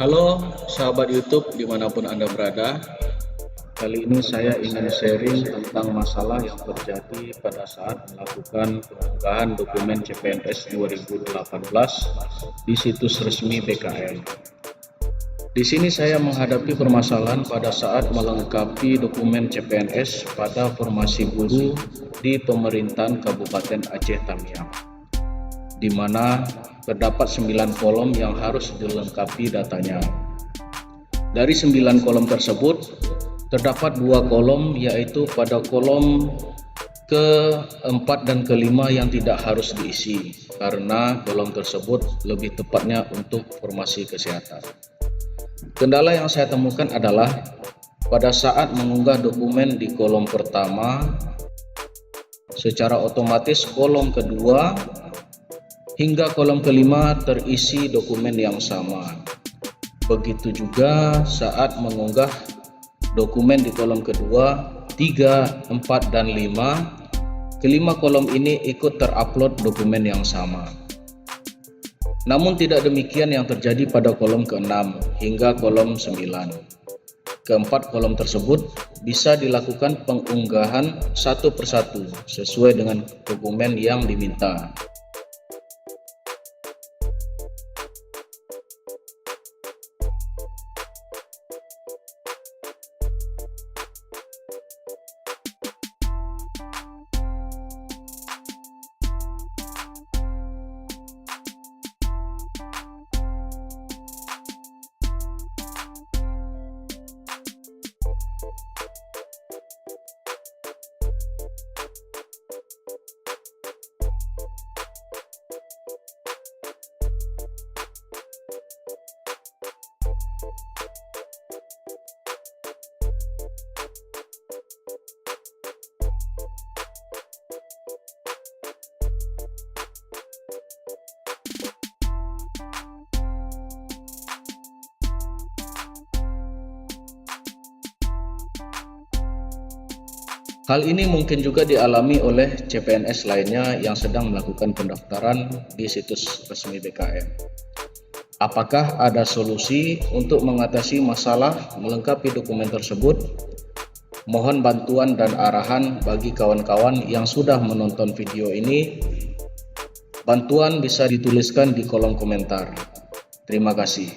Halo sahabat YouTube dimanapun Anda berada. Kali ini saya ingin sharing tentang masalah yang terjadi pada saat melakukan pengunggahan dokumen CPNS 2018 di situs resmi BKN. Di sini saya menghadapi permasalahan pada saat melengkapi dokumen CPNS pada formasi guru di pemerintahan Kabupaten Aceh Tamiang, di mana terdapat 9 kolom yang harus dilengkapi datanya. Dari 9 kolom tersebut, terdapat 2 kolom, yaitu pada kolom ke-4 dan ke-5 yang tidak harus diisi, karena kolom tersebut lebih tepatnya untuk formasi kesehatan. Kendala yang saya temukan adalah pada saat mengunggah dokumen di kolom pertama, secara otomatis kolom kedua hingga kolom kelima terisi dokumen yang sama. Begitu juga saat mengunggah dokumen di kolom kedua, 3, 4, dan 5, kelima kolom ini ikut terupload dokumen yang sama. Namun tidak demikian yang terjadi pada kolom ke-6 hingga kolom 9. Keempat kolom tersebut bisa dilakukan pengunggahan satu persatu sesuai dengan dokumen yang diminta. Hal ini mungkin juga dialami oleh CPNS lainnya yang sedang melakukan pendaftaran di situs resmi BKN. Apakah ada solusi untuk mengatasi masalah melengkapi dokumen tersebut? Mohon bantuan dan arahan bagi kawan-kawan yang sudah menonton video ini. Bantuan bisa dituliskan di kolom komentar. Terima kasih.